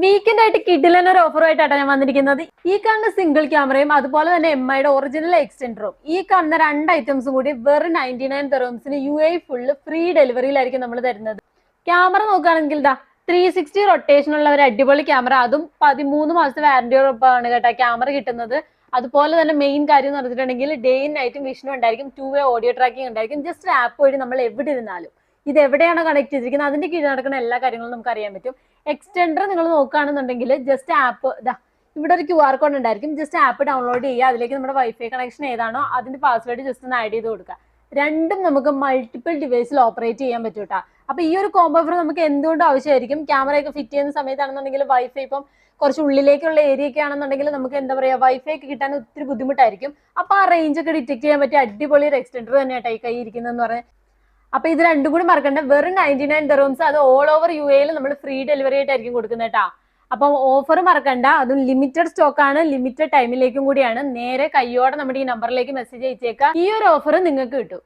Weekend ആയിട്ട് കിഡിലൻ ഒരു ഓഫറുമായിട്ടാണ് ഞാൻ വന്നിരിക്കുന്നത്. ഈ കാണുന്ന സിംഗിൾ ക്യാമറയും അതുപോലെ തന്നെ MIയുടെ ഒറിജിനൽ എക്സ്റ്റൻഡറും ഈ കാണുന്ന രണ്ട് ഐറ്റംസും കൂടി വെറും 99 ദിർഹംസിന് UAE ഫുള്ള് ഫ്രീ ഡെലിവറിയിലായിരിക്കും നമ്മൾ തരുന്നത്. ക്യാമറ നോക്കുകയാണെങ്കിൽ 360 റൊട്ടേഷൻ ഉള്ള ഒരു അടിപൊളി ക്യാമറ, അതും 13 മാസത്തെ വാറന്റിയോടൊപ്പമാണ് കേട്ടോ ക്യാമറ കിട്ടുന്നത്. അതുപോലെ തന്നെ മെയിൻ കാര്യം എന്ന് പറഞ്ഞിട്ടുണ്ടെങ്കിൽ ഡേയും നൈറ്റും വിഷനും ഉണ്ടായിരിക്കും, 2-way ഓഡിയോ ട്രാക്കിംഗ് ഉണ്ടായിരിക്കും. ജസ്റ്റ് ആപ്പ് വഴി നമ്മൾ എവിടെ ഇരുന്നാലും ഇത് എവിടെയാണോ കണക്ട് ചെയ്തിരിക്കുന്നത് അതിന്റെ കീഴിൽ നടക്കുന്ന എല്ലാ കാര്യങ്ങളും നമുക്ക് അറിയാൻ പറ്റും. എക്സ്റ്റൻഡർ നിങ്ങൾ നോക്കുകയാണെന്നുണ്ടെങ്കിൽ ജസ്റ്റ് ആപ്പ് ഇവിടെ ഒരു QR കോഡ് ഉണ്ടായിരിക്കും. ജസ്റ്റ് ആപ്പ് ഡൗൺലോഡ് ചെയ്യുക, അതിലേക്ക് നമ്മുടെ വൈഫൈ കണക്ഷൻ ഏതാണോ അതിന്റെ പാസ്വേഡ് ജസ്റ്റ് ഒന്ന് ആഡ് ചെയ്ത് കൊടുക്കുക. രണ്ടും നമുക്ക് മൾട്ടിപ്പിൾ ഡിവൈസിൽ ഓപ്പറേറ്റ് ചെയ്യാൻ പറ്റും കേട്ടോ. അപ്പൊ ഈ ഒരു കോംബോ ഓഫർ നമുക്ക് എന്തുകൊണ്ട് ആവശ്യമായിരിക്കും. ക്യാമറയൊക്കെ ഫിറ്റ് ചെയ്യുന്ന സമയത്താണെന്നുണ്ടെങ്കിൽ വൈഫൈ ഇപ്പം കുറച്ച് ഉള്ളിലേക്കുള്ള ഏരിയ ഒക്കെ ആണെന്നുണ്ടെങ്കിൽ നമുക്ക് എന്താ പറയാ വൈഫൈ ഒക്കെ കിട്ടാൻ ഒത്തിരി ബുദ്ധിമുട്ടായിരിക്കും. അപ്പൊ ആ റേഞ്ച് ഒക്കെ ഡിറ്റക്ട് ചെയ്യാൻ പറ്റിയ അടിപൊളി ഒരു എക്സ്റ്റൻഡർ തന്നെയാട്ടോ ഈ കൈ ഇരിക്കുന്നതെന്ന് പറഞ്ഞാൽ. അപ്പൊ ഇത് രണ്ടും കൂടി മറക്കണ്ട, വെറും 99 ദിർഹംസ്, അത് ഓൾ ഓവർ UAE നമ്മൾ ഫ്രീ ഡെലിവറി ആയിട്ടായിരിക്കും കൊടുക്കുന്നത് കേട്ടാ. അപ്പൊ ഓഫർ മറക്കണ്ട, അതും ലിമിറ്റഡ് സ്റ്റോക്ക് ആണ്, ലിമിറ്റഡ് ടൈമിലേക്കും കൂടിയാണ്. നേരെ കയ്യോടെ നമ്മുടെ ഈ നമ്പറിലേക്ക് മെസ്സേജ് അയച്ചേക്കാം, ഈ ഒരു ഓഫർ നിങ്ങൾക്ക് കിട്ടും.